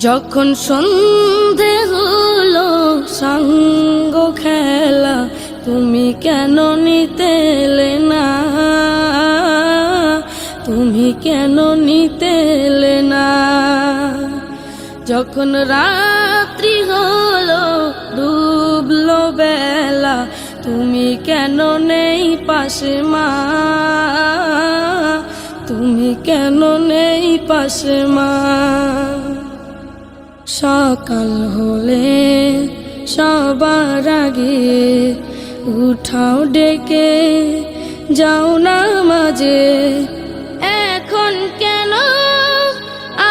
যখন সন্ধে হলো সাঙ্গ খেলা, তুমি কেন নিতে এলে না? তুমি কেন নিতে এলে না? যখন রাত্রি হলো ডুবলো বেলা, তুমি কেন নেই পাশে মা? তুমি কেন নেই পাশে মা? সকাল হলে সবার আগে উঠাও ডেকে যাও নামাজে। এখন কেন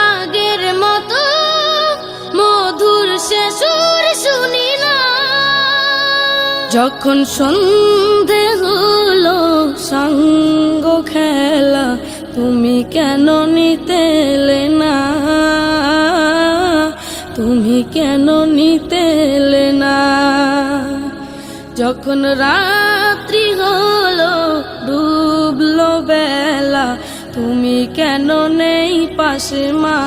আগের মতো মধুর সে সুর শুনি না? যখন সন্ধে হলো সাঙ্গ খেলা, তুমি কেন নিতে এলে না? তুমি কেন নিতে এলে না? যখন রাত্রি হলো ডুবলো বেলা, তুমি কেন নেই পাশে মা?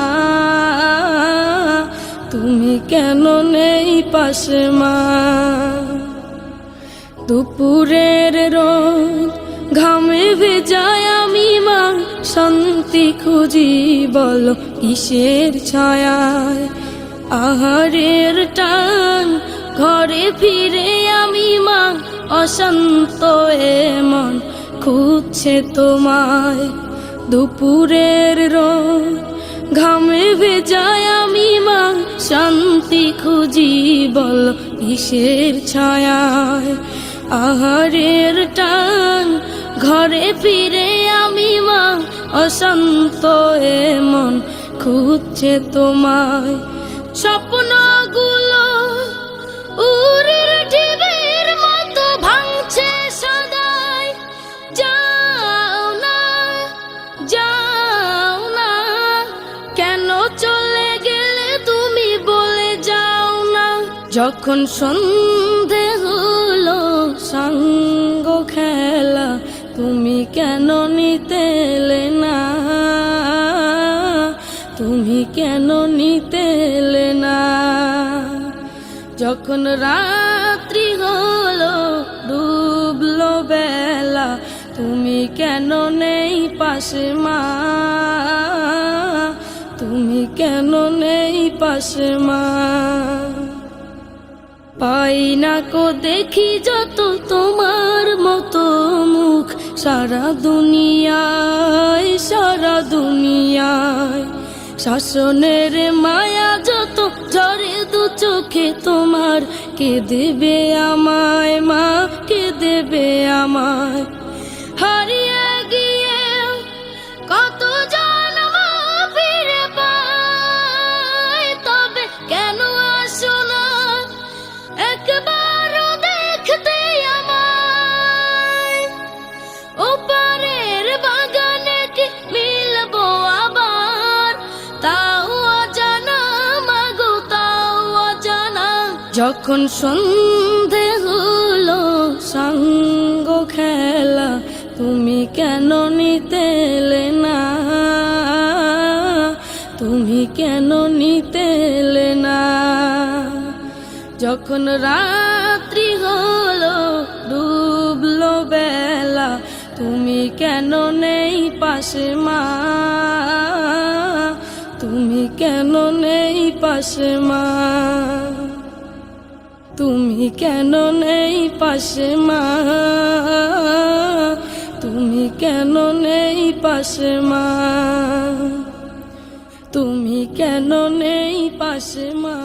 তুমি কেন নেই পাশে মা? দুপুরের রোদ ঘামে ভেজায় আমি মা, শান্তি খুঁজি বলো কিসের ছায়ায়? আহারের টান ঘরে ফিরে আমি মা, অশান্ত এ মন খুঁজছে তোমায়। দুপুরের রোদ ঘামে ভেজায় আমি মা, শান্তি খুঁজি বলো কিসের ছায়ায়? আহারের টান ঘরে ফিরে আমি মা, অশান্ত এ মন খুঁজছে তোমায়। স্বপ্নগুলো উড়ের ঢেউয়ের মতো ভাঙছে সদাই, যাও না যাও না, কেন চলে গেলে তুমি বলে যাও না? যখন সন্ধে হলো সাঙ্গ খেলা, তুমি কেন নিতে এলে না? তুমি কেন নিতে এলে না? যখন রাত্রি হলো ডুবলো বেলা, তুমি কেন নেই পাশে মা? তুমি কেন নেই পাশে মা? পাই না কো দেখি যত তোমার মতো মুখ, সারা দুনিয়ায় সারা দুনিয়ায়। শাসনের মায়া যত ঝরে দু চোখে তোমার, কে দেবে আমায় মা? কে দেবে আমায়? হারিয়ে গিয়ে কত জন্ম ফিরে পাই, তবে কেন আসো না একবারও দেখতে আমায়? ওপারের বাগানে কি মিলবো আবার? তাও অজানা মাগো, তাও অজানা। যখন সন্ধে হলো সাঙ্গ খেলা, তুমি কেন নিতে এলে না? তুমি কেন নিতে এলে না? যখন রাত্রি হলো ডুবলো বেলা, তুমি কেন নেই পাশে মা? তুমি কেন নেই পাশে মা? তুমি কেন নেই পাশে মা? তুমি কেন নেই পাশে মা? তুমি কেন নেই পাশে মা?